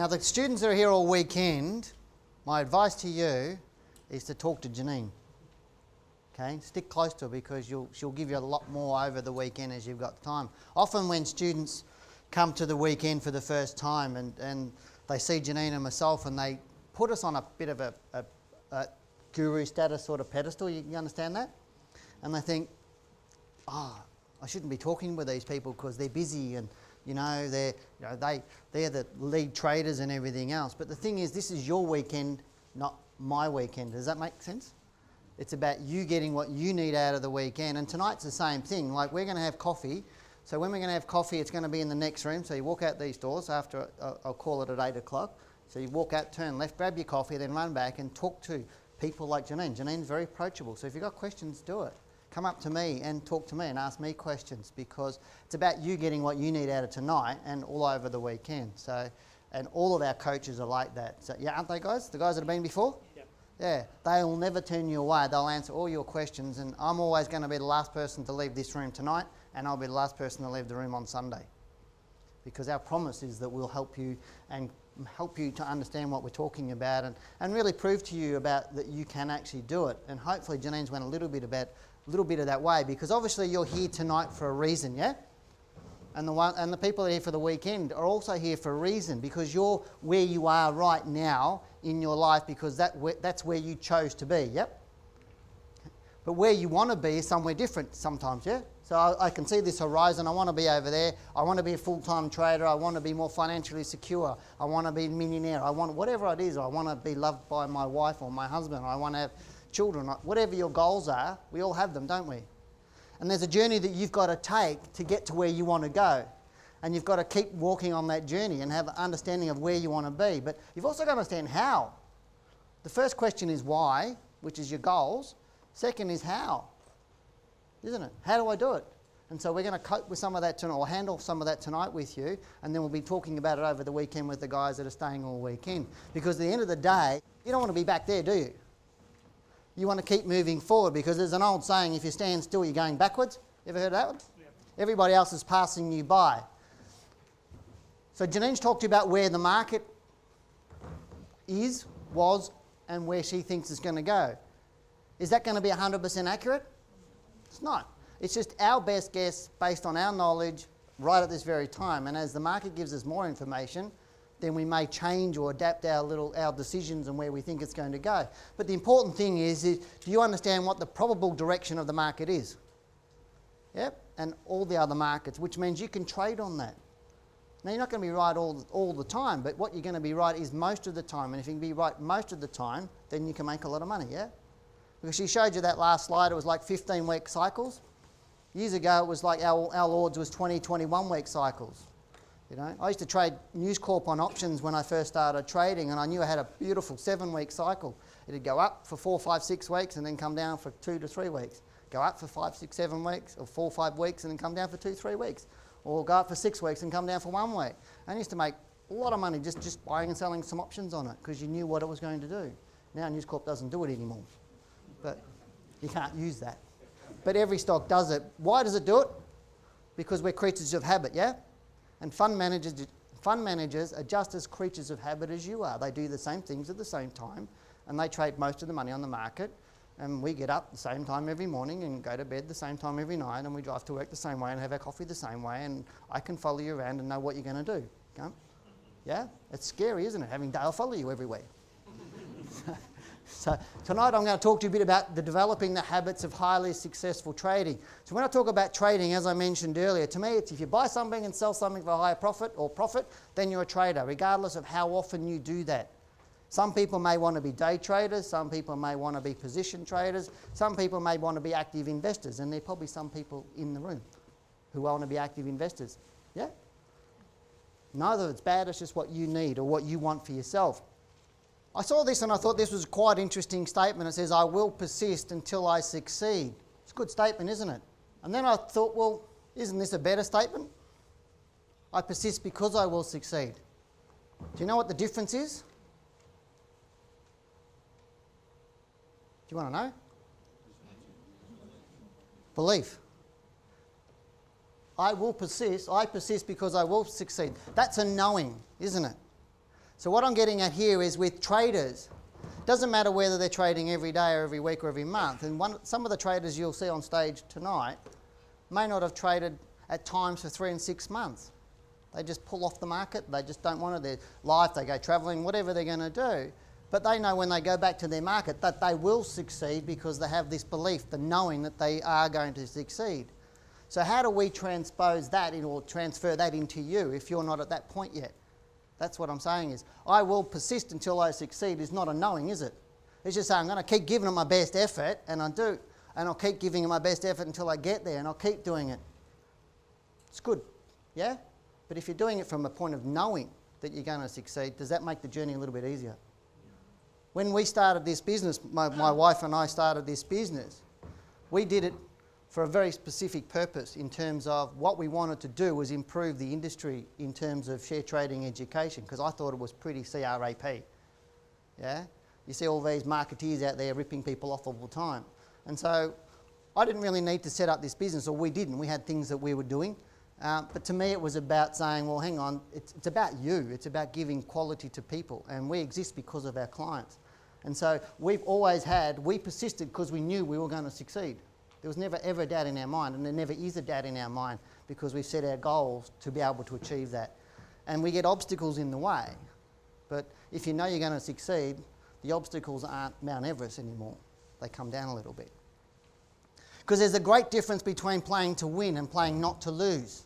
Now, the students that are here all weekend, my advice to you is to talk to Janine. Okay, stick close to her because she'll give you a lot more over the weekend as you've got time. Often when students come to the weekend for the first time and they see Janine and myself and they put us on a bit of a guru status sort of pedestal, you understand that? And they think, I shouldn't be talking with these people because they're busy and they're the lead traders and everything else. But the thing is, this is your weekend, not my weekend. Does that make sense? It's about you getting what you need out of the weekend. And tonight's the same thing. Like, we're going to have coffee. So when we're going to have coffee, it's going to be in the next room. So you walk out these doors after, I'll call it at 8 o'clock. So you walk out, turn left, grab your coffee, then run back and talk to people like Janine. Janine's very approachable. So if you've got questions, do it. Come up to me and talk to me and ask me questions, because it's about you getting what you need out of tonight and all over the weekend. So, and all of our coaches are like that. So, yeah, aren't they, guys? The guys that have been before? Yep. Yeah, they'll never turn you away. They'll answer all your questions, and I'm always going to be the last person to leave this room tonight, and I'll be the last person to leave the room on Sunday. Because our promise is that we'll help you and help you to understand what we're talking about and really prove to you about that you can actually do it. And hopefully Janine's went a little bit of that way, because obviously you're here tonight for a reason, yeah? And the people that are here for the weekend are also here for a reason, because you're where you are right now in your life because that's where you chose to be, yep? But where you want to be is somewhere different sometimes, yeah? So I can see this horizon. I want to be over there. I want to be a full-time trader. I want to be more financially secure. I want to be a millionaire. I want whatever it is. I want to be loved by my wife or my husband. I want to have children. Whatever your goals are, we all have them, don't we? And there's a journey that you've got to take to get to where you want to go. And you've got to keep walking on that journey and have an understanding of where you want to be. But you've also got to understand how. The first question is why, which is your goals. Second is how, isn't it? How do I do it? And so we're going to cope with some of that tonight, or handle some of that tonight with you, and then we'll be talking about it over the weekend with the guys that are staying all weekend. Because at the end of the day, you don't want to be back there, do you? You want to keep moving forward, because there's an old saying, if you stand still, you're going backwards. Ever heard of that one? Yeah. Everybody else is passing you by. So Janine's talked to you about where the market was, and where she thinks it's going to go. Is that going to be 100% accurate? It's not. It's just our best guess based on our knowledge right at this very time. And as the market gives us more information, then we may change or adapt our decisions and where we think it's going to go. But the important thing is do you understand what the probable direction of the market is? Yep, and all the other markets, which means you can trade on that. Now, you're not going to be right all the time, but what you're going to be right is most of the time. And if you can be right most of the time, then you can make a lot of money, yeah? Because she showed you that last slide, it was like 15-week cycles. Years ago, it was like our Lord's was 20, 21-week cycles. You know, I used to trade News Corp on options when I first started trading, and I knew I had a beautiful 7-week cycle. It'd go up for 4, 5, 6 weeks and then come down for 2 to 3 weeks. Go up for 5, 6, 7 weeks, or 4, 5 weeks and then come down for 2, 3 weeks. Or go up for 6 weeks and come down for 1 week. And I used to make a lot of money just buying and selling some options on it because you knew what it was going to do. Now News Corp doesn't do it anymore. But you can't use that. But every stock does it. Why does it do it? Because we're creatures of habit, yeah? And fund managers are just as creatures of habit as you are. They do the same things at the same time, and they trade most of the money on the market. And we get up the same time every morning and go to bed the same time every night, and we drive to work the same way and have our coffee the same way, and I can follow you around and know what you're going to do. Can't? Yeah? It's scary, isn't it, having Dale follow you everywhere. So tonight I'm going to talk to you a bit about developing the habits of highly successful trading. So when I talk about trading, as I mentioned earlier, to me it's if you buy something and sell something for a higher profit, then you're a trader, regardless of how often you do that. Some people may want to be day traders, some people may want to be position traders, some people may want to be active investors, and there are probably some people in the room who want to be active investors. Yeah? Neither of it's bad, it's just what you need or what you want for yourself. I saw this and I thought this was a quite interesting statement. It says, I will persist until I succeed. It's a good statement, isn't it? And then I thought, well, isn't this a better statement? I persist because I will succeed. Do you know what the difference is? Do you want to know? Belief. I will persist. I persist because I will succeed. That's a knowing, isn't it? So what I'm getting at here is with traders, doesn't matter whether they're trading every day or every week or every month. And some of the traders you'll see on stage tonight may not have traded at times for 3 and 6 months. They just pull off the market. They just don't want it. Their life, they go travelling, whatever they're going to do. But they know when they go back to their market that they will succeed because they have this belief, the knowing that they are going to succeed. So how do we transpose that or transfer that into you if you're not at that point yet? That's what I'm saying is, I will persist until I succeed is not a knowing, is it? It's just saying I'm going to keep giving it my best effort, and I do. And I'll keep giving it my best effort until I get there, and I'll keep doing it. It's good, yeah? But if you're doing it from a point of knowing that you're going to succeed, does that make the journey a little bit easier? When we started this business, my wife and I started this business, we did it for a very specific purpose in terms of what we wanted to do was improve the industry in terms of share trading education, because I thought it was pretty CRAP. Yeah? You see all these marketeers out there ripping people off all the time. And so I didn't really need to set up this business, or we didn't. We had things that we were doing. But to me it was about saying, well, hang on, it's about you. It's about giving quality to people. And we exist because of our clients. And so we persisted because we knew we were going to succeed. There was never ever a doubt in our mind, and there never is a doubt in our mind because we've set our goals to be able to achieve that. And we get obstacles in the way. But if you know you're going to succeed, the obstacles aren't Mount Everest anymore. They come down a little bit. Because there's a great difference between playing to win and playing not to lose.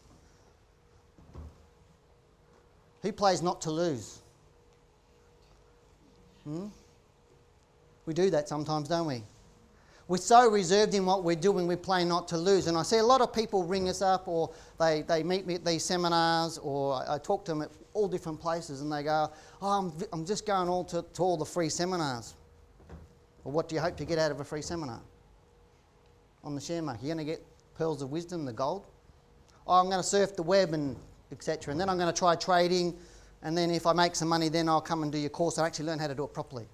Who plays not to lose? We do that sometimes, don't we? We're so reserved in what we're doing, we play not to lose. And I see a lot of people ring us up, or they meet me at these seminars, or I talk to them at all different places, and they go, oh, I'm just going to all the free seminars. Well, what do you hope to get out of a free seminar? On the share market, you're going to get pearls of wisdom, the gold. Oh, I'm going to surf the web and etc. And then I'm going to try trading, and then if I make some money, then I'll come and do your course and actually learn how to do it properly.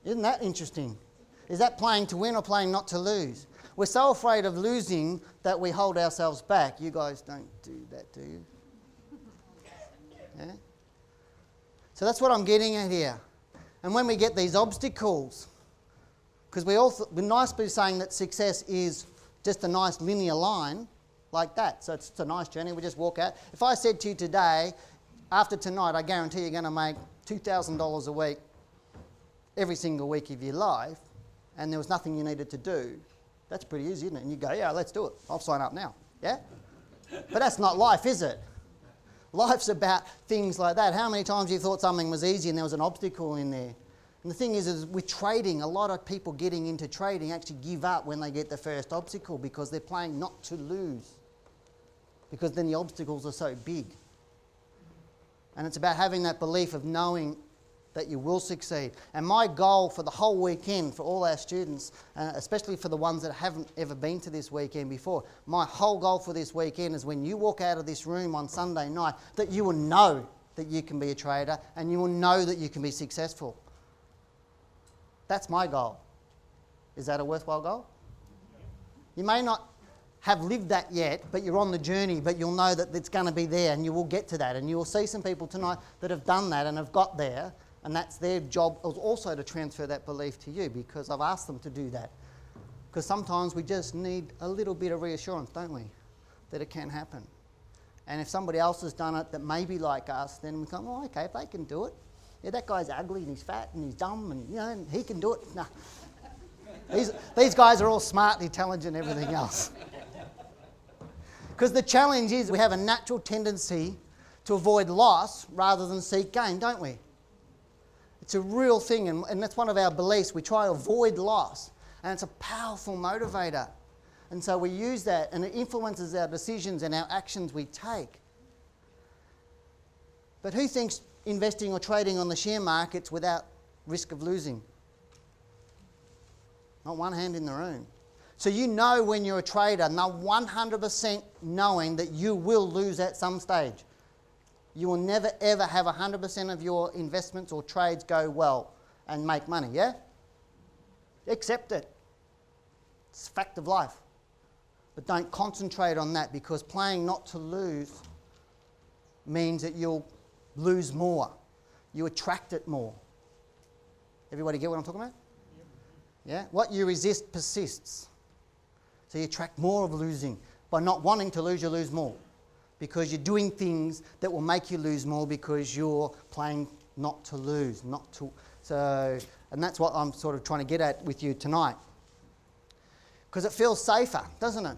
Isn't that interesting? Is that playing to win or playing not to lose? We're so afraid of losing that we hold ourselves back. You guys don't do that, do you? Yeah? So that's what I'm getting at here. And when we get these obstacles, because we're nicely saying that success is just a nice linear line like that. So it's a nice journey. We just walk out. If I said to you today, after tonight, I guarantee you're going to make $2,000 a week every single week of your life, and there was nothing you needed to do, that's pretty easy, isn't it? And you go, yeah, let's do it. I'll sign up now. Yeah? But that's not life, is it? Life's about things like that. How many times you thought something was easy and there was an obstacle in there? And the thing is with trading, a lot of people getting into trading actually give up when they get the first obstacle because they're playing not to lose. Because then the obstacles are so big. And it's about having that belief of knowing that you will succeed. And my goal for the whole weekend for all our students, especially for the ones that haven't ever been to this weekend before, my whole goal for this weekend is when you walk out of this room on Sunday night, that you will know that you can be a trader and you will know that you can be successful. That's my goal. Is that a worthwhile goal? You may not have lived that yet, but you're on the journey, but you'll know that it's going to be there and you will get to that. And you will see some people tonight that have done that and have got there. And that's their job also to transfer that belief to you, because I've asked them to do that. Because sometimes we just need a little bit of reassurance, don't we? That it can happen. And if somebody else has done it that may be like us, then we go, oh, okay, if they can do it. Yeah, that guy's ugly and he's fat and he's dumb and, and he can do it. No. These guys are all smart, intelligent, everything else. Because the challenge is we have a natural tendency to avoid loss rather than seek gain, don't we? It's a real thing, and that's one of our beliefs. We try to avoid loss, and it's a powerful motivator. And so we use that, and it influences our decisions and our actions we take. But who thinks investing or trading on the share markets without risk of losing? Not one hand in the room. So you know when you're a trader, now 100% knowing that you will lose at some stage. You will never ever have 100% of your investments or trades go well and make money, yeah? Accept it. It's a fact of life. But don't concentrate on that, because playing not to lose means that you'll lose more. You attract it more. Everybody get what I'm talking about? Yeah? What you resist persists. So you attract more of losing. By not wanting to lose, you lose more. Because you're doing things that will make you lose more because you're playing not to lose, and that's what I'm sort of trying to get at with you tonight. Because it feels safer, doesn't it?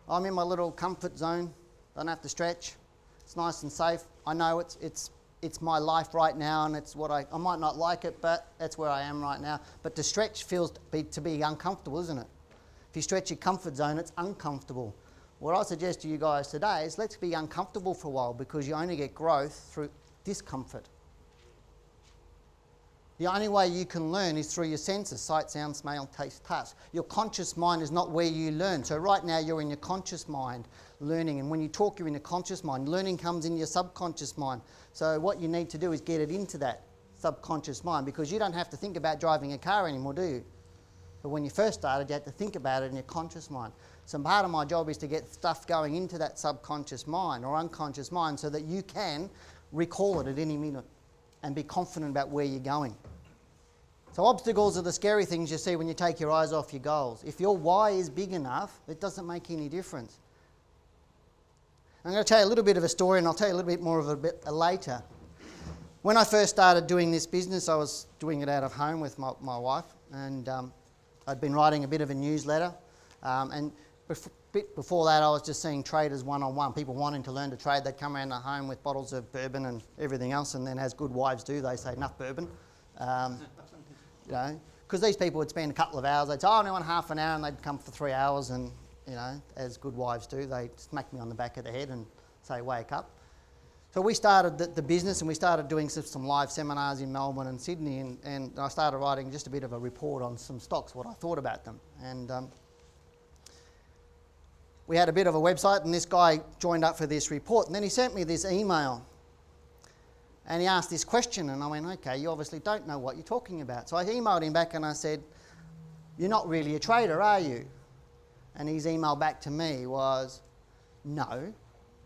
I'm in my little comfort zone. Don't have to stretch. It's nice and safe. I know it's my life right now, and it's what I might not like it, but that's where I am right now. But to stretch feels to be uncomfortable, isn't it? If you stretch your comfort zone, it's uncomfortable. What I suggest to you guys today is let's be uncomfortable for a while, because you only get growth through discomfort. The only way you can learn is through your senses: sight, sound, smell, taste, touch. Your conscious mind is not where you learn. So right now you're in your conscious mind learning, and when you talk you're in your conscious mind. Learning comes in your subconscious mind. So what you need to do is get it into that subconscious mind, because you don't have to think about driving a car anymore, do you? But when you first started, you had to think about it in your conscious mind. So part of my job is to get stuff going into that subconscious mind or unconscious mind so that you can recall it at any minute and be confident about where you're going. So obstacles are the scary things you see when you take your eyes off your goals. If your why is big enough, it doesn't make any difference. I'm going to tell you a little bit of a story, and I'll tell you a little bit more of a bit later. When I first started doing this business, I was doing it out of home with my wife, and I'd been writing a bit of a newsletter, and before that I was just seeing traders one-on-one, people wanting to learn to trade. They'd come around the home with bottles of bourbon and everything else, and then, as good wives do, they say, enough bourbon. You know, because these people would spend a couple of hours. They'd say, oh, I want half an hour, and they'd come for 3 hours, and, you know, as good wives do, they'd smack me on the back of the head and say, wake up. So we started the business, and we started doing some live seminars in Melbourne and Sydney, and I started writing just a bit of a report on some stocks, what I thought about them. And we had a bit of a website, and this guy joined up for this report, and then he sent me this email. And he asked this question, and I went, okay, you obviously don't know what you're talking about. So I emailed him back and I said, you're not really a trader, are you? And his email back to me was, no.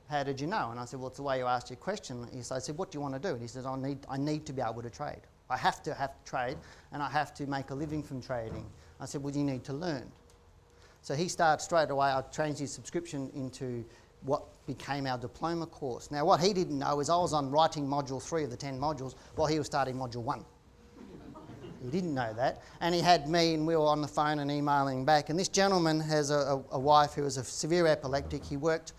How did you know? And I said, well, it's the way you asked your question. I said, what do you want to do? And he said, I need to be able to trade. I have to trade, and I have to make a living from trading. I said, well, you need to learn. So he started straight away. I changed his subscription into what became our diploma course. Now, what he didn't know is I was on writing module 3 of the 10 modules while he was starting module 1. He didn't know that. And he had me, and we were on the phone and emailing back. And this gentleman has a wife who was a severe epileptic. He worked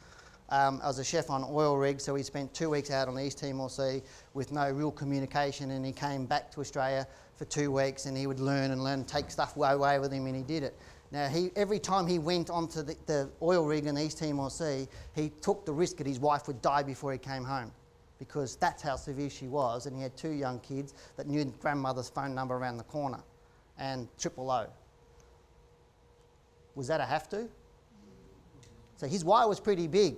as a chef on oil rigs, so he spent 2 weeks out on the East Timor Sea with no real communication, and he came back to Australia for 2 weeks, and he would learn and take stuff away with him, and he did it. Now, every time he went onto the oil rig in the East Timor Sea, he took the risk that his wife would die before he came home, because that's how severe she was, and he had 2 young kids that knew grandmother's phone number around the corner, and 000. Was that a have to? So his why was pretty big,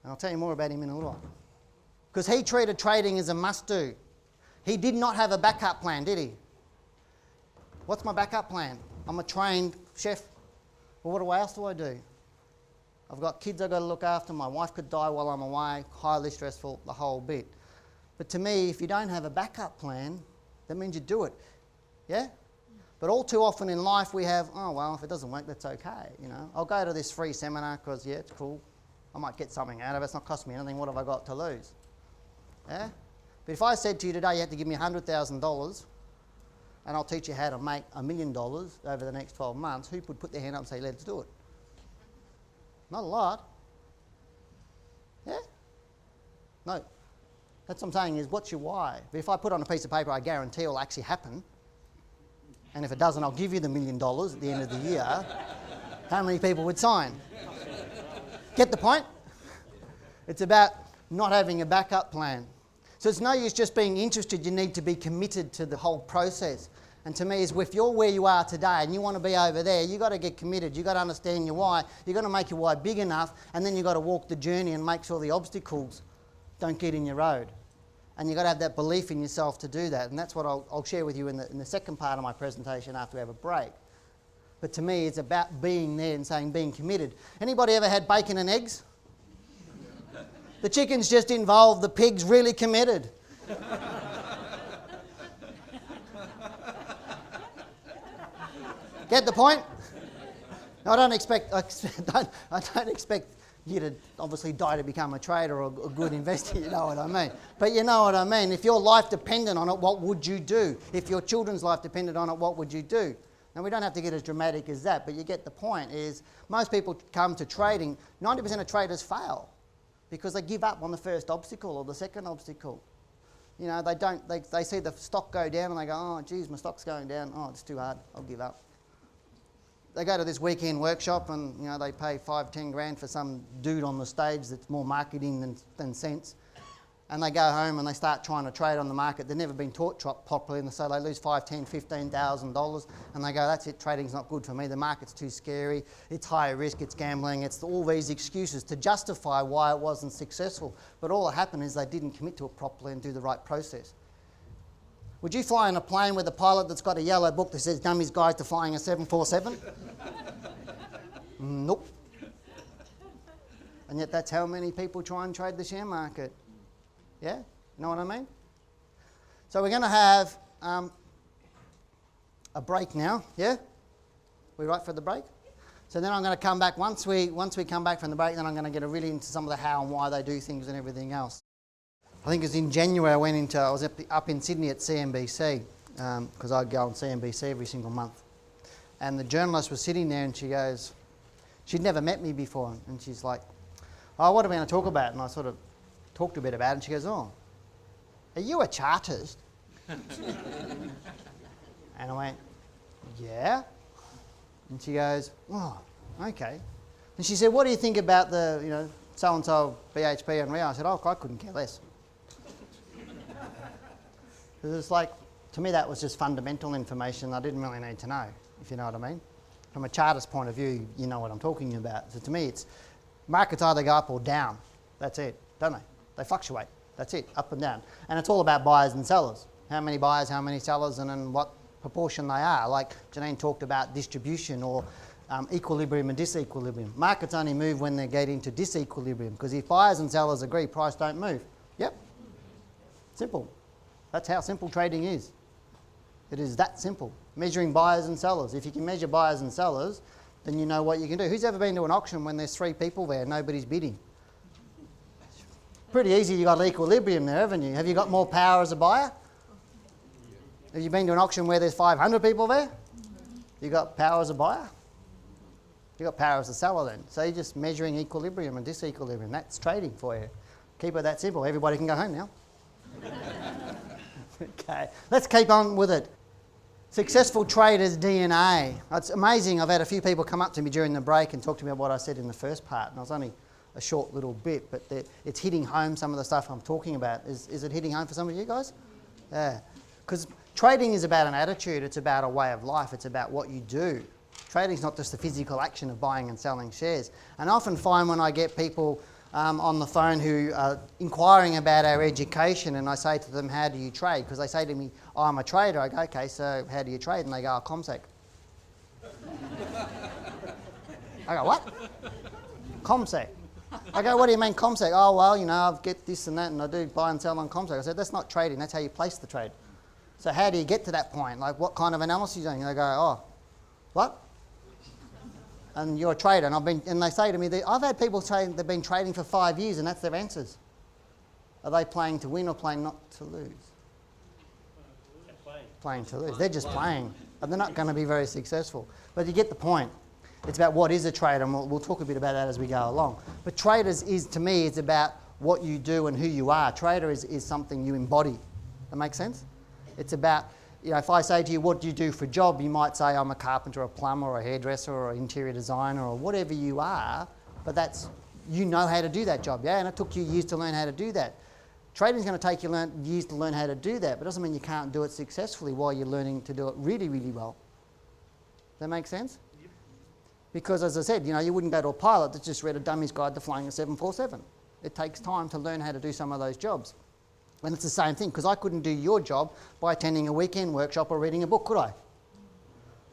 and I'll tell you more about him in a little while. Because he treated trading as a must-do. He did not have a backup plan, did he? What's my backup plan? I'm a trained chef. Well, what else do I do? I've got kids I've got to look after. My wife could die while I'm away. Highly stressful, the whole bit. But to me, if you don't have a backup plan, that means you do it. Yeah? But all too often in life we have, oh, well, if it doesn't work, that's okay. You know, I'll go to this free seminar because, yeah, it's cool. I might get something out of it. It's not costing me anything. What have I got to lose? Yeah? But if I said to you today, you have to give me $100,000, and I'll teach you how to make $1 million over the next 12 months, who would put their hand up and say, let's do it? Not a lot. Yeah? No. That's what I'm saying is, what's your why? But if I put on a piece of paper, I guarantee it'll actually happen. And if it doesn't, I'll give you the $1 million at the end of the year. How many people would sign? Get the point? It's about not having a backup plan. So it's no use just being interested, you need to be committed to the whole process. And to me, is if you're where you are today and you want to be over there, you've got to get committed, you've got to understand your why, you've got to make your why big enough, and then you've got to walk the journey and make sure the obstacles don't get in your road. And you've got to have that belief in yourself to do that. And that's what I'll share with you in the second part of my presentation after we have a break. But to me, it's about being there and saying being committed. Anybody ever had bacon and eggs? The chicken's just involved, the pig's really committed. Get the point? I don't expect you to obviously die to become a trader or a good investor, you know what I mean. But you know what I mean. If your life depended on it, what would you do? If your children's life depended on it, what would you do? Now, we don't have to get as dramatic as that, but you get the point. Is most people come to trading, 90% of traders fail because they give up on the first obstacle or the second obstacle. You know, they see the stock go down and they go, oh, geez, my stock's going down. Oh, it's too hard. I'll give up. They go to this weekend workshop and, you know, they pay 5-10 grand for some dude on the stage that's more marketing than sense. And they go home and they start trying to trade on the market. They've never been taught properly, and so they lose $5,000, $10,000, $15,000, and they go, that's it, trading's not good for me, the market's too scary, it's high risk, it's gambling, it's all these excuses to justify why it wasn't successful. But all that happened is they didn't commit to it properly and do the right process. Would you fly in a plane with a pilot that's got a yellow book that says Dummy's Guide to Flying a 747? Nope. And yet that's how many people try and trade the share market. Yeah? You know what I mean? So we're going to have a break now, yeah? We right for the break? So then I'm going to come back, once we come back from the break, then I'm going to get really into some of the how and why they do things and everything else. I think it was in January I was up in Sydney at CNBC, because I go on CNBC every single month. And the journalist was sitting there and she goes, she'd never met me before, and she's like, oh, what are we going to talk about? And I sort of talked a bit about it, and she goes, oh, are you a chartist? And I went, yeah. And she goes, oh, okay. And she said, what do you think about the, you know, so-and-so, BHP and Rio? I said, oh, I couldn't care less. Because it's like, to me that was just fundamental information I didn't really need to know, if you know what I mean. From a chartist point of view, you know what I'm talking about. So to me, it's markets either go up or down. That's it, don't they? They fluctuate. That's it, up and down. And it's all about buyers and sellers. How many buyers, how many sellers, and in what proportion they are. Like Janine talked about distribution or equilibrium and disequilibrium. Markets only move when they get into disequilibrium, because if buyers and sellers agree, price don't move. Yep. Simple. That's how simple trading is. It is that simple. Measuring buyers and sellers. If you can measure buyers and sellers, then you know what you can do. Who's ever been to an auction when there's 3 people there and nobody's bidding? Pretty easy, you got equilibrium there, haven't you? Have you got more power as a buyer? Have you been to an auction where there's 500 people there? You got power as a buyer? You got power as a seller then. So you're just measuring equilibrium and disequilibrium. That's trading for you. Keep it that simple. Everybody can go home now. Okay, let's keep on with it. Successful traders DNA. It's amazing. I've had a few people come up to me during the break and talk to me about what I said in the first part, and I was only a short little bit, but it's hitting home some of the stuff I'm talking about. Is it hitting home for some of you guys? Yeah, because trading is about an attitude. It's about a way of life. It's about what you do. Trading is not just the physical action of buying and selling shares. And I often find when I get people on the phone who are inquiring about our education, and I say to them, how do you trade? Because they say to me, oh, I'm a trader. I go, okay, so how do you trade? And they go, oh, CommSec. I go, what? CommSec. I go, what do you mean CommSec? Oh, well, you know, I get this and that, and I do buy and sell on CommSec. I said, that's not trading, that's how you place the trade. So how do you get to that point? Like, what kind of analysis are you doing? And they go, oh, what? And you're a trader, and they say to me, I've had people say they've been trading for 5 years, and that's their answers. Are they playing to win or playing not to lose? Playing to lose. They're just playing, but they're not going to be very successful. But you get the point. It's about what is a trader, and we'll talk a bit about that as we go along. But traders is, to me, it's about what you do and who you are. Trader is something you embody. That makes sense? It's about, you know, if I say to you, what do you do for a job? You might say, I'm a carpenter, a plumber, or a hairdresser, or an interior designer, or whatever you are, but that's, you know how to do that job, yeah? And it took you years to learn how to do that. Trading is going to take you years to learn how to do that, but it doesn't mean you can't do it successfully while you're learning to do it really, really well. Does that make sense? Yep. Because as I said, you know, you wouldn't go to a pilot that's just read a Dummy's Guide to Flying a 747. It takes time to learn how to do some of those jobs. And it's the same thing, because I couldn't do your job by attending a weekend workshop or reading a book, could I?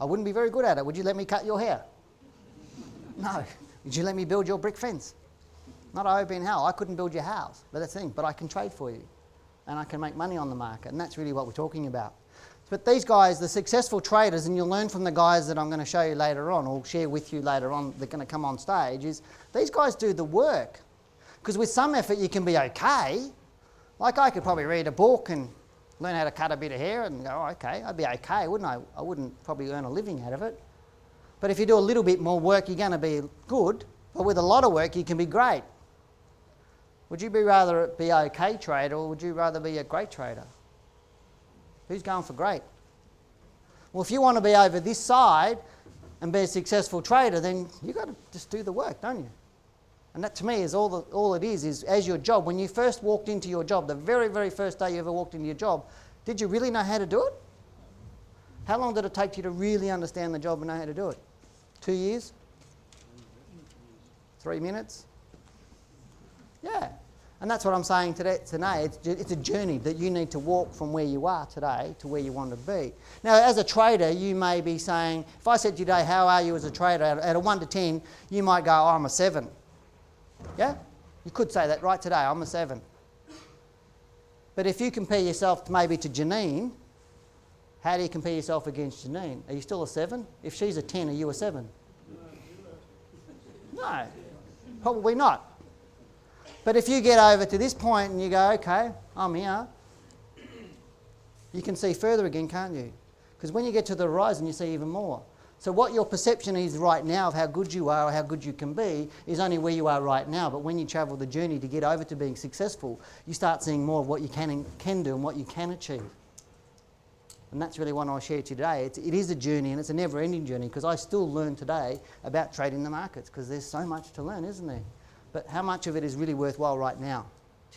I wouldn't be very good at it. Would you let me cut your hair? No. Would you let me build your brick fence? Not I hope in hell. I couldn't build your house, but that's the thing. But I can trade for you, and I can make money on the market, and that's really what we're talking about. But these guys, the successful traders, and you'll learn from the guys that I'm going to show you later on, or share with you later on, they're going to come on stage, is these guys do the work. Because with some effort you can be okay. Like I could probably read a book and learn how to cut a bit of hair and go, oh, okay, I'd be okay, wouldn't I? I wouldn't probably earn a living out of it. But if you do a little bit more work, you're going to be good. But with a lot of work, you can be great. Would you rather be an okay trader, or would you rather be a great trader? Who's going for great? Well, if you want to be over this side and be a successful trader, then you've got to just do the work, don't you? And that to me is all it is as your job. When you first walked into your job, the very, very first day you ever walked into your job, did you really know how to do it? How long did it take you to really understand the job and know how to do it? 2 years? 3 minutes? Yeah. And that's what I'm saying today. It's a journey that you need to walk from where you are today to where you want to be. Now, as a trader, you may be saying, if I said to you today, how are you as a trader? At a 1 to 10, you might go, oh, I'm a 7. Yeah? You could say that right today, I'm a 7. But if you compare yourself maybe to Janine, how do you compare yourself against Janine? Are you still a 7? If she's a 10, are you a 7? No, probably not. But if you get over to this point and you go, okay, I'm here, you can see further again, can't you? Because when you get to the horizon, you see even more. So what your perception is right now of how good you are or how good you can be is only where you are right now. But when you travel the journey to get over to being successful, you start seeing more of what you can do and what you can achieve. And that's really what I'll share to you today. It is a journey, and it's a never-ending journey, because I still learn today about trading the markets, because there's so much to learn, isn't there? But how much of it is really worthwhile right now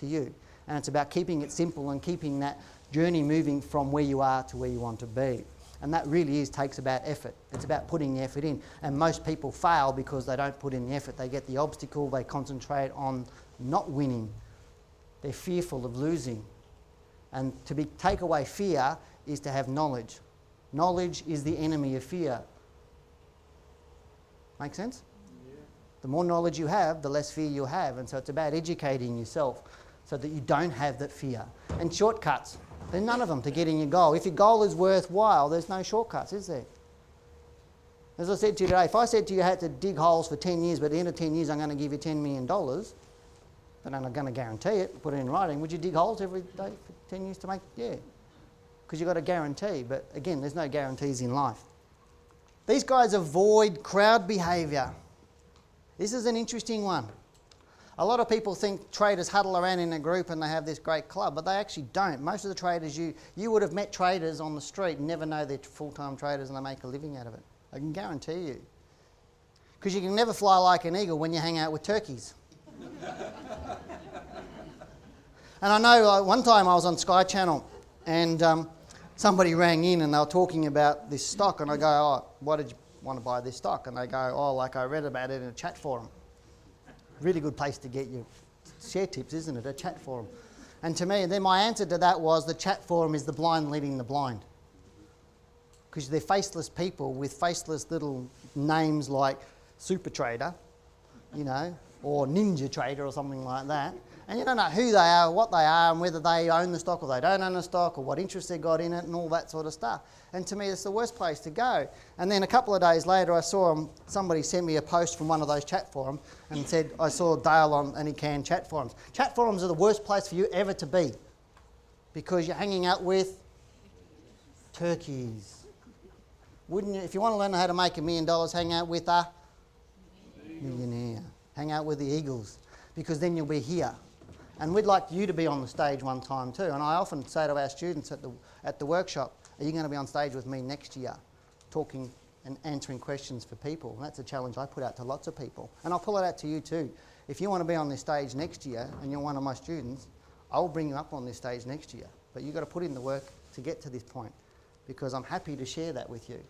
to you? And it's about keeping it simple and keeping that journey moving from where you are to where you want to be. And that really takes about effort. It's about putting the effort in. And most people fail because they don't put in the effort. They get the obstacle, they concentrate on not winning. They're fearful of losing. And take away fear is to have knowledge. Knowledge is the enemy of fear. Make sense? The more knowledge you have, the less fear you'll have. And so it's about educating yourself so that you don't have that fear. And shortcuts, there's none of them to getting your goal. If your goal is worthwhile, there's no shortcuts, is there? As I said to you today, if I said to you I had to dig holes for 10 years, but at the end of 10 years I'm going to give you $10 million, but I'm not going to guarantee it, put it in writing, would you dig holes every day for 10 years to make? Yeah. Because you've got a guarantee. But again, there's no guarantees in life. These guys avoid crowd behaviour. This is an interesting one. A lot of people think traders huddle around in a group and they have this great club, but they actually don't. Most of the traders, you would have met traders on the street and never know they're full-time traders and they make a living out of it. I can guarantee you. Because you can never fly like an eagle when you hang out with turkeys. And I know one time I was on Sky Channel and somebody rang in and they were talking about this stock, and I go, oh, why did you want to buy this stock? And they go, oh, like I read about it in a chat forum. Really good place to get your share tips, isn't it? A chat forum. And to me, then my answer to that was the chat forum is the blind leading the blind. Because they're faceless people with faceless little names like Super Trader, you know, or Ninja Trader or something like that. And you don't know who they are, what they are, and whether they own the stock or they don't own the stock, or what interest they got in it, and all that sort of stuff. And to me, it's the worst place to go. And then a couple of days later, I saw somebody sent me a post from one of those chat forums and said, I saw Dale on any can chat forums. Chat forums are the worst place for you ever to be, because you're hanging out with turkeys. Wouldn't you? If you want to learn how to make $1 million, hang out with a millionaire. Hang out with the eagles, because then you'll be here. And we'd like you to be on the stage one time too. And I often say to our students at the workshop, are you going to be on stage with me next year, talking and answering questions for people? And that's a challenge I put out to lots of people. And I'll pull it out to you too. If you want to be on this stage next year and you're one of my students, I'll bring you up on this stage next year. But you've got to put in the work to get to this point, because I'm happy to share that with you.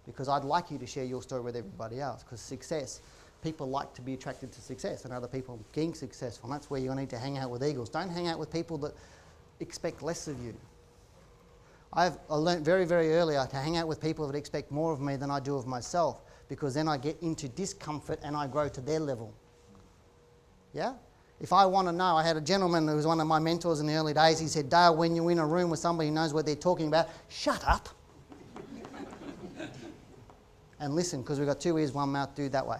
Because I'd like you to share your story with everybody else, because success, people like to be attracted to success and other people being successful. And that's where you need to hang out with eagles. Don't hang out with people that expect less of you. I learned very, very early to hang out with people that expect more of me than I do of myself, because then I get into discomfort and I grow to their level. Yeah? If I want to know, I had a gentleman who was one of my mentors in the early days. He said, Dale, when you're in a room with somebody who knows what they're talking about, shut up and listen, because we've got 2 ears, 1 mouth, do it that way.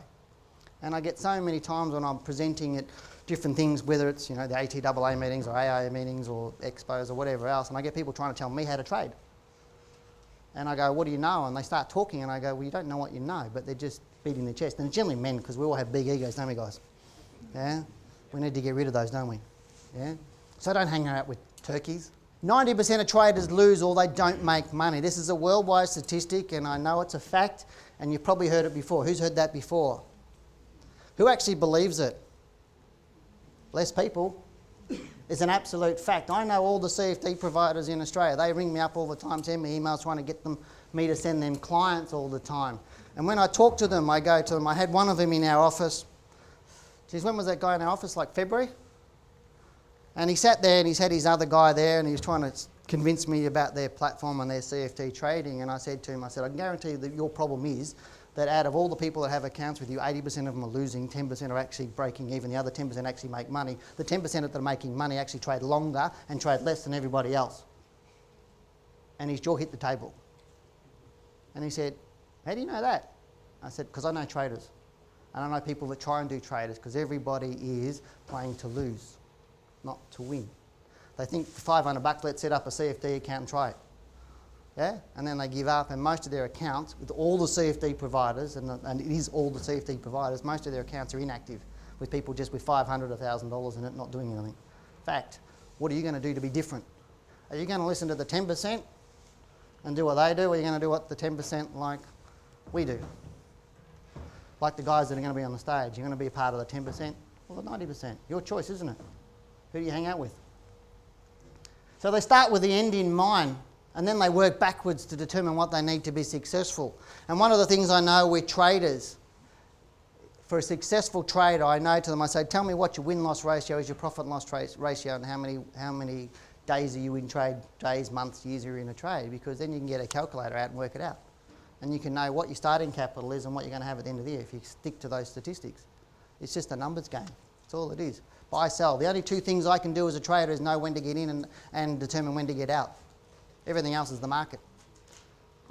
And I get so many times when I'm presenting at different things, whether it's, the ATAA meetings or AIA meetings or expos or whatever else, and I get people trying to tell me how to trade. And I go, what do you know? And they start talking, and I go, well, you don't know what you know, but they're just beating their chest. And it's generally men, because we all have big egos, don't we, guys? Yeah? We need to get rid of those, don't we? Yeah? So don't hang out with turkeys. 90% of traders lose or they don't make money. This is a worldwide statistic, and I know it's a fact, and you've probably heard it before. Who's heard that before? Who actually believes it? Less people. It's an absolute fact. I know all the CFD providers in Australia. They ring me up all the time, send me emails trying to get me to send them clients all the time. And when I talk to them, I go to them. I had one of them in our office. Geez, when was that guy in our office? Like February? And he sat there and he's had his other guy there and he was trying to convince me about their platform and their CFD trading. And I said to him, I can guarantee you that your problem is that out of all the people that have accounts with you, 80% of them are losing, 10% are actually breaking even, the other 10% actually make money. The 10% that are making money actually trade longer and trade less than everybody else. And his jaw hit the table. And he said, how do you know that? I said, because I know traders. And I know people that try and do traders, because everybody is playing to lose, not to win. They think for $500, let's set up a CFD account and try it. Yeah? And then they give up, and most of their accounts, with all the CFD providers, and it is all the CFD providers, most of their accounts are inactive, with people just with $500, $1,000 in it, not doing anything. Fact, what are you going to do to be different? Are you going to listen to the 10% and do what they do, or are you going to do what the 10% like we do? Like the guys that are going to be on the stage, you're going to be a part of the 10% or the 90%. Your choice, isn't it? Who do you hang out with? So they start with the end in mind, and then they work backwards to determine what they need to be successful. And one of the things I know with traders, for a successful trader, I know to them, I say, tell me what your win-loss ratio is, your profit-loss ratio, and how many days are you in trade, days, months, years you're in a trade, because then you can get a calculator out and work it out. And you can know what your starting capital is and what you're going to have at the end of the year if you stick to those statistics. It's just a numbers game. That's all it is. Buy, sell. The only 2 things I can do as a trader is know when to get in and determine when to get out. Everything else is the market.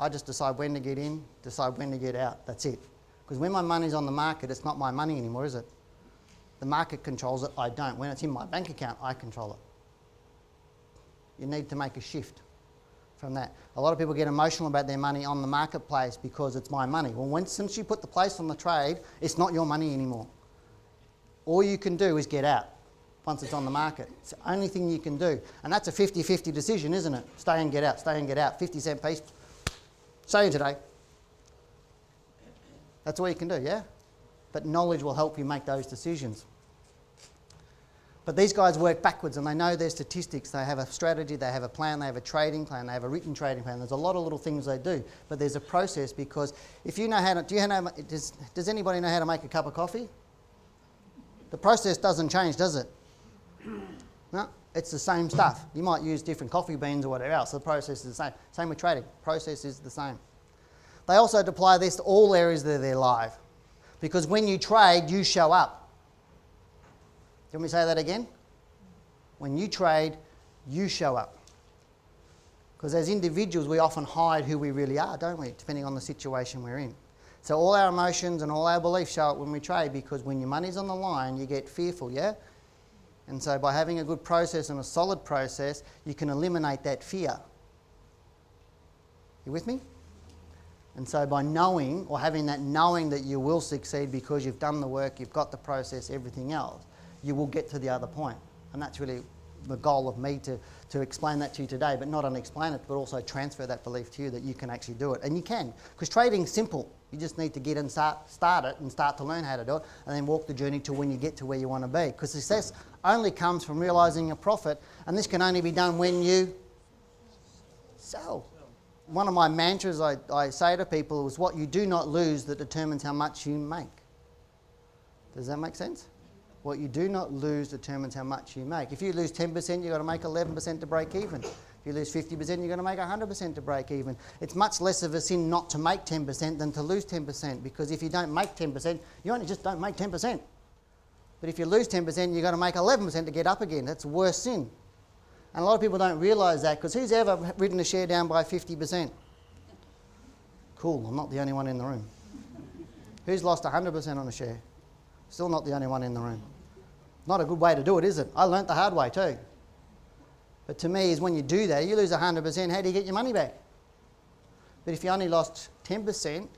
I just decide when to get in, decide when to get out. That's it. Because when my money's on the market, it's not my money anymore, is it? The market controls it, I don't. When it's in my bank account, I control it. You need to make a shift from that. A lot of people get emotional about their money on the marketplace because it's my money. Well, since you put the place on the trade, it's not your money anymore. All you can do is get out once it's on the market. It's the only thing you can do. And that's a 50-50 decision, isn't it? Stay and get out, stay and get out. 50-cent piece. See you today. That's all you can do, yeah? But knowledge will help you make those decisions. But these guys work backwards and they know their statistics. They have a strategy, they have a plan, they have a trading plan, they have a written trading plan. There's a lot of little things they do, but there's a process, because if you know how to, does anybody know how to make a cup of coffee? The process doesn't change, does it? No, it's the same stuff. You might use different coffee beans or whatever else. The process is the same. Same with trading. Process is the same. They also apply this to all areas of their life, because when you trade, you show up. Do you want me to say that again? When you trade, you show up. Because as individuals, we often hide who we really are, don't we? Depending on the situation we're in. So all our emotions and all our beliefs show up when we trade, because when your money's on the line, you get fearful, yeah? And so by having a good process and a solid process, you can eliminate that fear. You with me? And so by knowing, or having that knowing that you will succeed because you've done the work, you've got the process, everything else, you will get to the other point. And that's really the goal of me to explain that to you today, but not only explain it, but also transfer that belief to you that you can actually do it. And you can, because trading's simple. You just need to get and start it and start to learn how to do it, and then walk the journey to when you get to where you want to be. Because success only comes from realising a profit, and this can only be done when you sell. One of my mantras I say to people is, what you do not lose that determines how much you make. Does that make sense? What you do not lose determines how much you make. If you lose 10%, you've got to make 11% to break even. If you lose 50%, you're going to make 100% to break even. It's much less of a sin not to make 10% than to lose 10%, because if you don't make 10%, you only just don't make 10%. But if you lose 10%, you've got to make 11% to get up again. That's the worst sin. And a lot of people don't realise that, because who's ever written a share down by 50%? Cool, I'm not the only one in the room. Who's lost 100% on a share? Still not the only one in the room. Not a good way to do it, is it? I learnt the hard way too. But to me, is when you do that, you lose 100%, how do you get your money back? But if you only lost 10%,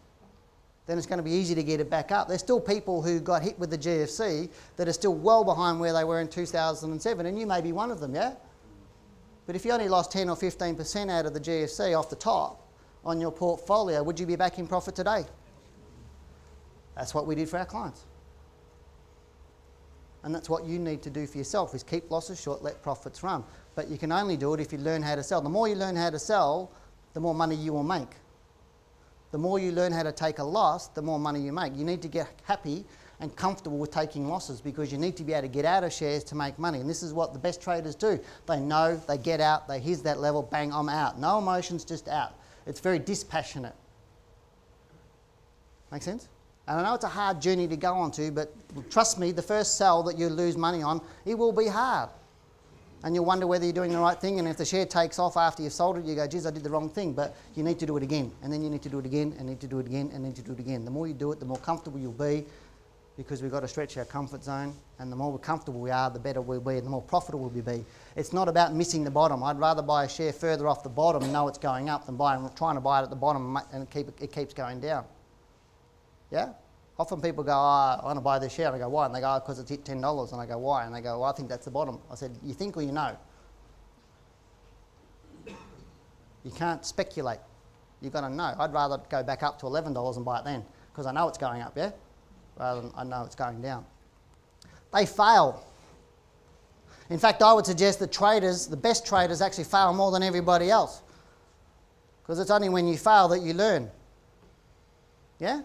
then it's going to be easy to get it back up. There's still people who got hit with the GFC that are still well behind where they were in 2007, and you may be one of them, yeah? But if you only lost 10 or 15% out of the GFC off the top on your portfolio, would you be back in profit today? That's what we did for our clients. And that's what you need to do for yourself, is keep losses short, let profits run. But you can only do it if you learn how to sell. The more you learn how to sell, the more money you will make. The more you learn how to take a loss, the more money you make. You need to get happy and comfortable with taking losses, because you need to be able to get out of shares to make money. And this is what the best traders do. They know, they get out, they hit that level, bang, I'm out. No emotions, just out. It's very dispassionate. Make sense? And I know it's a hard journey to go on to, but trust me, the first sell that you lose money on, it will be hard. And you'll wonder whether you're doing the right thing, and if the share takes off after you've sold it, you go, geez, I did the wrong thing, but you need to do it again, and then you need to do it again, and need to do it again, and need to do it again. The more you do it, the more comfortable you'll be, because we've got to stretch our comfort zone, and the more comfortable we are, the better we'll be, and the more profitable we'll be. It's not about missing the bottom. I'd rather buy a share further off the bottom and know it's going up than trying to buy it at the bottom and it keeps going down. Yeah? Often people go, I want to buy this share. And I go, why? And they go, because it's hit $10. And I go, why? And they go, well, I think that's the bottom. I said, you think or you know? You can't speculate. You've got to know. I'd rather go back up to $11 and buy it then, because I know it's going up, yeah? Rather than I know it's going down. They fail. In fact, I would suggest that traders, the best traders, actually fail more than everybody else, because it's only when you fail that you learn. Yeah?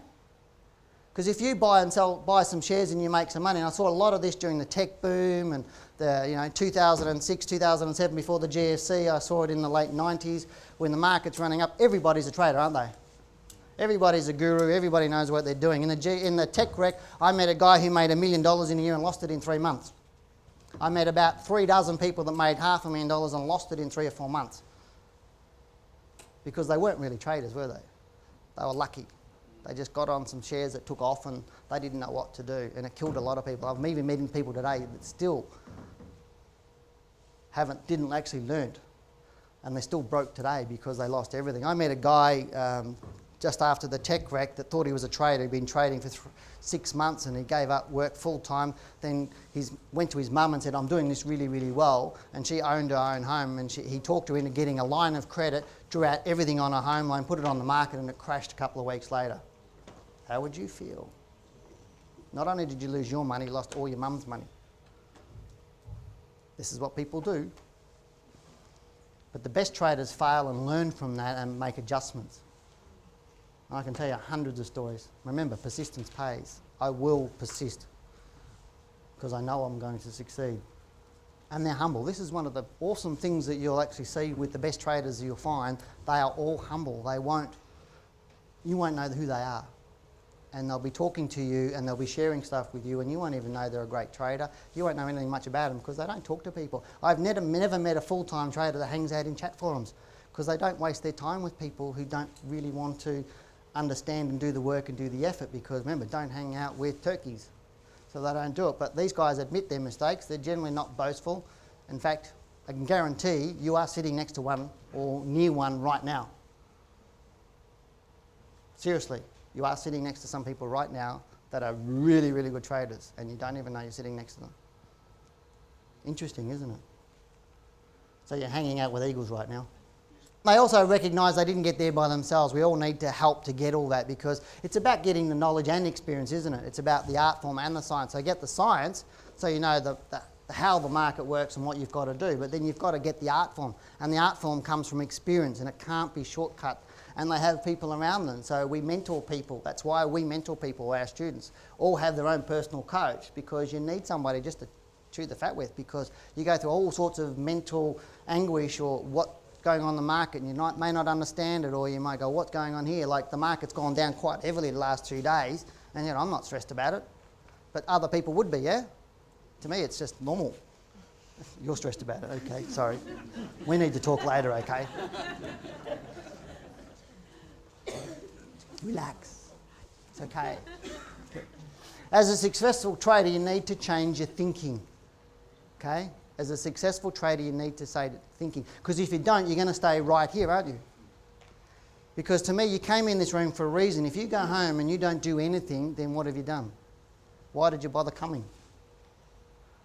Because if you buy some shares and you make some money, and I saw a lot of this during the tech boom and the 2006, 2007, before the GFC. I saw it in the late 90s when the market's running up. Everybody's a trader, aren't they? Everybody's a guru. Everybody knows what they're doing. In the tech wreck, I met a guy who made $1 million in a year and lost it in 3 months. I met about 3 dozen people that made $500,000 and lost it in 3 or 4 months, because they weren't really traders, were they? They were lucky. They just got on some shares that took off and they didn't know what to do, and it killed a lot of people. I'm even meeting people today that still didn't actually learn, and they're still broke today because they lost everything. I met a guy just after the tech wreck that thought he was a trader. He'd been trading for 6 months and he gave up work full time. Then he went to his mum and said, I'm doing this really, really well. And she owned her own home, and he talked her into getting a line of credit, drew out everything on her home loan, put it on the market, and it crashed a couple of weeks later. How would you feel? Not only did you lose your money, you lost all your mum's money. This is what people do. But the best traders fail and learn from that and make adjustments. I can tell you hundreds of stories. Remember, persistence pays. I will persist because I know I'm going to succeed. And they're humble. This is one of the awesome things that you'll actually see with the best traders you'll find. They are all humble. You won't know who they are. And they'll be talking to you and they'll be sharing stuff with you, and you won't even know they're a great trader. You won't know anything much about them because they don't talk to people. I've never met a full-time trader that hangs out in chat forums, because they don't waste their time with people who don't really want to understand and do the work and do the effort, because remember, don't hang out with turkeys. So they don't do it. But these guys admit their mistakes. They're generally not boastful. In fact, I can guarantee you are sitting next to one or near one right now. Seriously. You are sitting next to some people right now that are really, really good traders, and you don't even know you're sitting next to them. Interesting, isn't it? So you're hanging out with eagles right now. They also recognise they didn't get there by themselves. We all need to help to get all that, because it's about getting the knowledge and experience, isn't it? It's about the art form and the science. So get the science so you know how the market works and what you've got to do, but then you've got to get the art form. And the art form comes from experience, and it can't be shortcut. And they have people around them. So we mentor people. That's why we mentor people, our students. All have their own personal coach, because you need somebody just to chew the fat with, because you go through all sorts of mental anguish or what's going on in the market, and you may not understand it, or you might go, what's going on here? Like, the market's gone down quite heavily the last 2 days, and I'm not stressed about it. But other people would be, yeah? To me, it's just normal. You're stressed about it, okay, sorry. We need to talk later, okay? Relax. It's okay. As a successful trader, you need to change your thinking, okay? As a successful trader, you need to say thinking. Because if you don't, you're going to stay right here, aren't you? Because to me, you came in this room for a reason. If you go home and you don't do anything, then what have you done? Why did you bother coming?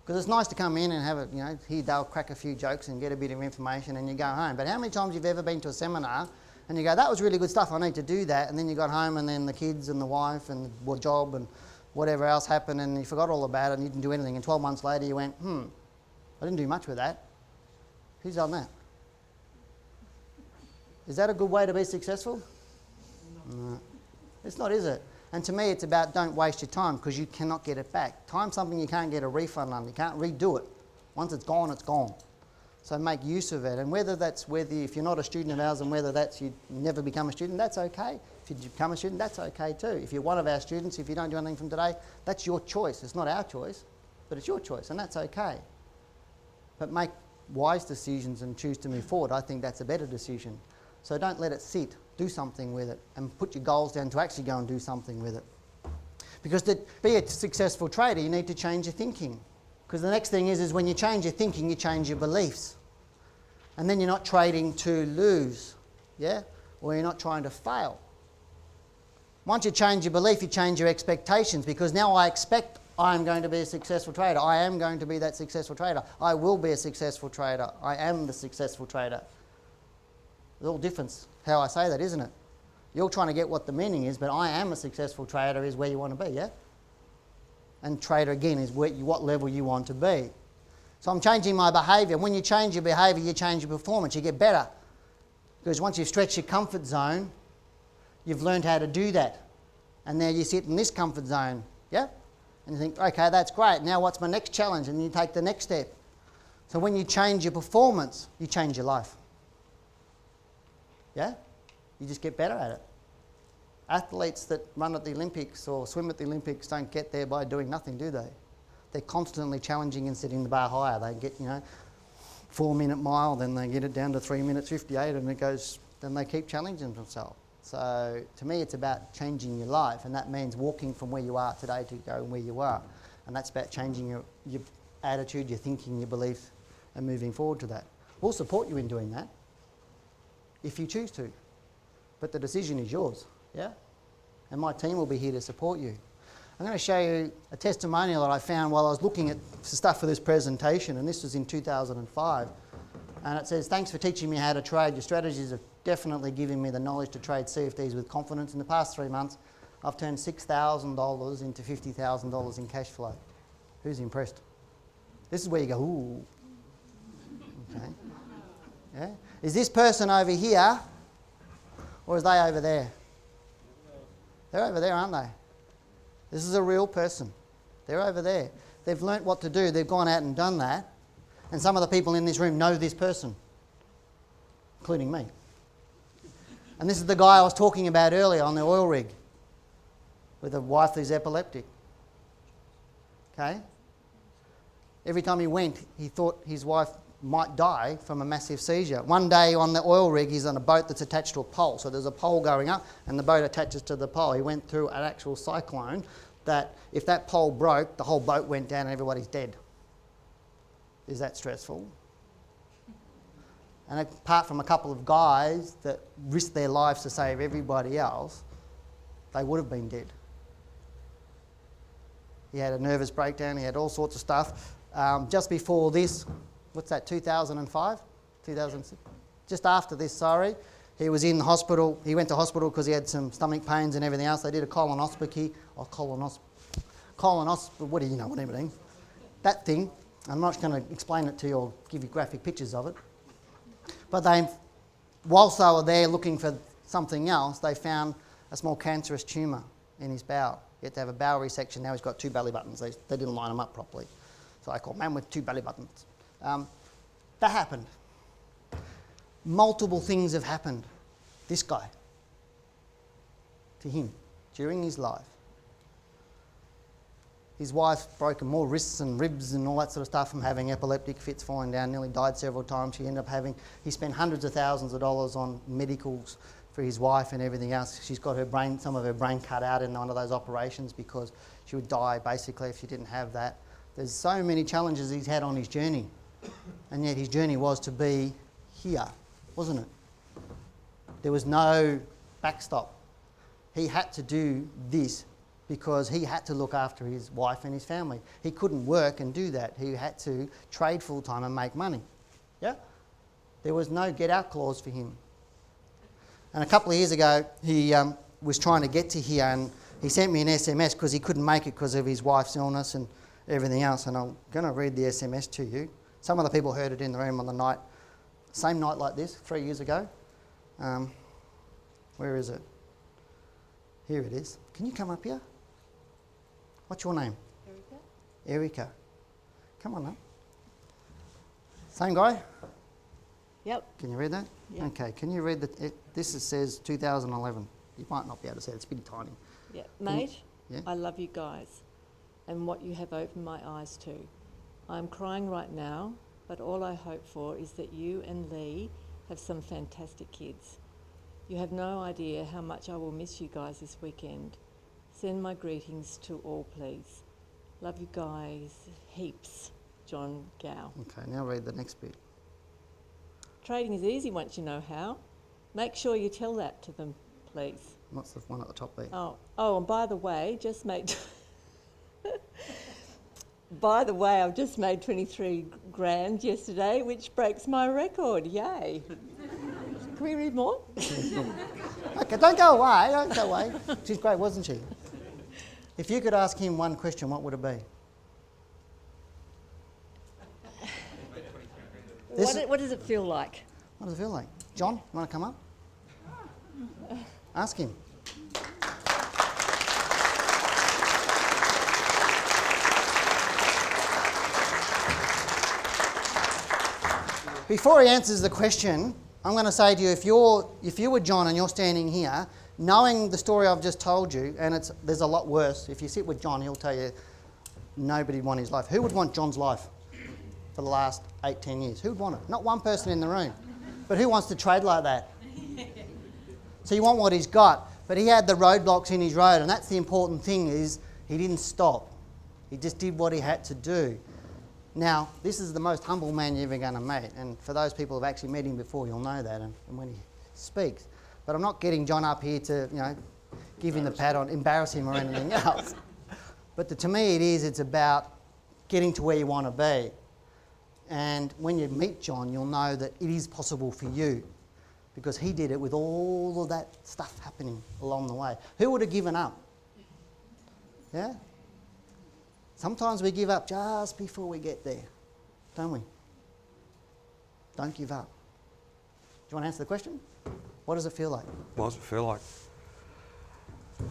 Because it's nice to come in and have it, hear Dale crack a few jokes and get a bit of information and you go home. But how many times you've ever been to a seminar and you go, that was really good stuff, I need to do that, and then you got home and then the kids and the wife and the job and whatever else happened and you forgot all about it and you didn't do anything, and 12 months later you went, I didn't do much with that. Who's done that? Is that a good way to be successful? No. It's not, is it? And to me, it's about don't waste your time, because you cannot get it back. Time's something you can't get a refund on. You can't redo it. Once it's gone, it's gone. So make use of it. And whether if you're not a student of ours and whether that's you never become a student, that's okay. If you become a student, that's okay too. If you're one of our students, if you don't do anything from today, that's your choice. It's not our choice, but it's your choice, and that's okay. But make wise decisions and choose to move forward. I think that's a better decision. So don't let it sit. Do something with it and put your goals down to actually go and do something with it. Because to be a successful trader, you need to change your thinking. Because the next thing is when you change your thinking, you change your beliefs. And then you're not trading to lose, yeah? Or you're not trying to fail. Once you change your belief, you change your expectations, because now I expect I'm going to be a successful trader. I am going to be that successful trader. I will be a successful trader. I am the successful trader. There's all difference how I say that, isn't it? You're trying to get what the meaning is, but I am a successful trader is where you want to be, yeah? And trader, again, is what level you want to be. So I'm changing my behaviour. When you change your behaviour, you change your performance. You get better. Because once you've stretched your comfort zone, you've learned how to do that. And now you sit in this comfort zone, yeah? And you think, okay, that's great. Now what's my next challenge? And you take the next step. So when you change your performance, you change your life. Yeah? You just get better at it. Athletes that run at the Olympics or swim at the Olympics don't get there by doing nothing, do they? They're constantly challenging and setting the bar higher. They get, 4-minute mile, then they get it down to 3 minutes 58, and then they keep challenging themselves. So to me, it's about changing your life, and that means walking from where you are today to go where you are. And that's about changing your attitude, your thinking, your beliefs, and moving forward to that. We'll support you in doing that, if you choose to. But the decision is yours, yeah? And my team will be here to support you. I'm going to show you a testimonial that I found while I was looking at stuff for this presentation, and this was in 2005. And it says, thanks for teaching me how to trade. Your strategies have definitely given me the knowledge to trade CFDs with confidence. In the past 3 months, I've turned $6,000 into $50,000 in cash flow. Who's impressed? This is where you go, ooh. Okay. Yeah? Is this person over here, or is they over there? They're over there, aren't they? This is a real person. They're over there. They've learnt what to do. They've gone out and done that. And some of the people in this room know this person, including me. And this is the guy I was talking about earlier on the oil rig with a wife who's epileptic. Okay? Every time he went, he thought his wife might die from a massive seizure. One day on the oil rig, he's on a boat that's attached to a pole. So there's a pole going up and the boat attaches to the pole. He went through an actual cyclone that if that pole broke, the whole boat went down and everybody's dead. Is that stressful? And apart from a couple of guys that risked their lives to save everybody else, they would have been dead. He had a nervous breakdown, he had all sorts of stuff. Just before this, what's that, 2005? 2006? Just after this, sorry. He was in the hospital. He went to hospital because he had some stomach pains and everything else. They did a colonoscopy. What do you know what I mean? That thing. I'm not going to explain it to you or give you graphic pictures of it. But whilst they were there looking for something else, they found a small cancerous tumour in his bowel. He had to have a bowel resection. Now he's got 2 belly buttons. They didn't line them up properly. So I call man with 2 belly buttons. That happened. Multiple things have happened. This guy, to him, during his life. His wife's broken more wrists and ribs and all that sort of stuff from having epileptic fits, falling down, nearly died several times. He spent hundreds of thousands of dollars on medicals for his wife and everything else. She's got some of her brain cut out in one of those operations because she would die basically if she didn't have that. There's so many challenges he's had on his journey, and yet his journey was to be here, wasn't it? There was no backstop. He had to do this because he had to look after his wife and his family. He couldn't work and do that. He had to trade full time and make money. Yeah? There was no get out clause for him. And a couple of years ago, he was trying to get to here, and he sent me an SMS because he couldn't make it because of his wife's illness and everything else. And I'm going to read the SMS to you. Some of the people heard it in the room on the night, same night like this, 3 years ago. Where is it? Here it is. Can you come up here? What's your name? Erica. Come on up. Same guy? Yep. Can you read that? Yep. Okay, can you read this says 2011. You might not be able to see it, it's pretty tiny. Yeah. Mate, Yeah? I love you guys and what you have opened my eyes to. I'm crying right now, but all I hope for is that you and Lee have some fantastic kids. You have no idea how much I will miss you guys this weekend. Send my greetings to all, please. Love you guys heaps. John Gow. Okay, now read the next bit. Trading is easy once you know how. Make sure you tell that to them, please. What's the one at the top there? Oh, and by the way, just made... By the way, I've just made 23 grand yesterday, which breaks my record. Yay. Can we read more? Okay, don't go away. She's great, wasn't she? If you could ask him one question, what would it be? What does it feel like? What does it feel like? John, you want to come up? Ask him. Before he answers the question, I'm going to say to you, if you were John and you're standing here, knowing the story I've just told you, and there's a lot worse. If you sit with John, he'll tell you nobody would want his life. Who would want John's life for the last 8-10 years? Who would want it? Not one person in the room. But who wants to trade like that? So you want what he's got. But he had the roadblocks in his road, and that's the important thing, is he didn't stop. He just did what he had to do. Now, this is the most humble man you're ever going to meet, and for those people who've actually met him before, you'll know that, and when he speaks. But I'm not getting John up here to, give him the pat on, embarrass him or anything else. But to me it's about getting to where you want to be. And when you meet John, you'll know that it is possible for you, because he did it with all of that stuff happening along the way. Who would have given up? Yeah? Sometimes we give up just before we get there, don't we? Don't give up. Do you want to answer the question? What does it feel like? What does it feel like?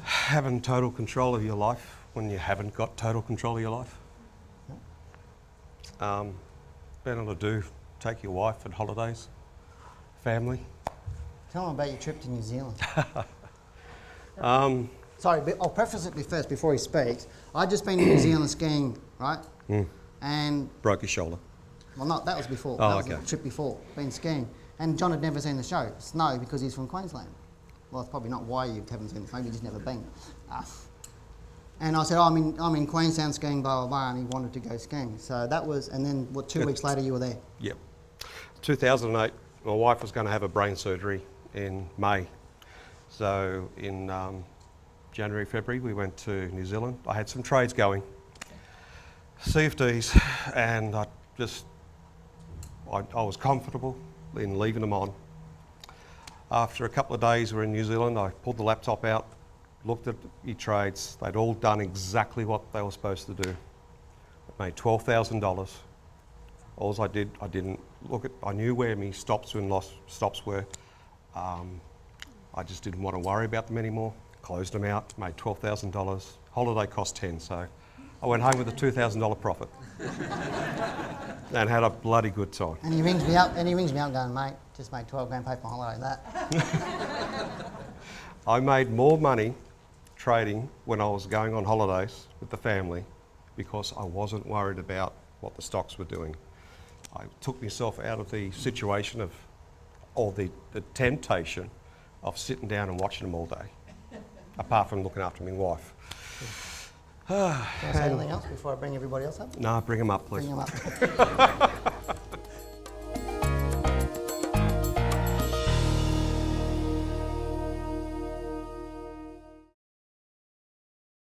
Having total control of your life when you haven't got total control of your life. Being able to take your wife on holidays, family. Tell them about your trip to New Zealand. Sorry, but I'll preface it first before he speaks. I'd just been to New Zealand skiing, right? And broke your shoulder. Well, that was before. Oh, that was okay. the trip before, been skiing. And John had never seen the show, Snow, because he's from Queensland. Well, that's probably not why you haven't seen the show, you've just never been. And I said, I'm in Queensland skiing, blah, blah, blah, and he wanted to go skiing. So that was, and then, 2 weeks later you were there? Yep. 2008, my wife was going to have a brain surgery in May. So in January, February, we went to New Zealand. I had some trades going, CFDs, and I was comfortable in leaving them on. After a couple of days we're in New Zealand, I pulled the laptop out, looked at your trades. They'd all done exactly what they were supposed to do. I made $12,000. All I did, I knew where my stops and lost stops were. I just didn't want to worry about them anymore. Closed them out, made $12,000. Holiday cost 10, so I went home with a $2,000 profit. And had a bloody good time. And he rings me up going, mate, just made 12 grand, pay for my holiday, that. I made more money trading when I was going on holidays with the family because I wasn't worried about what the stocks were doing. I took myself out of the situation of, or the temptation of sitting down and watching them all day, apart from looking after my wife. Can I say anything else before I bring everybody else up? No, bring them up, please. Bring them up.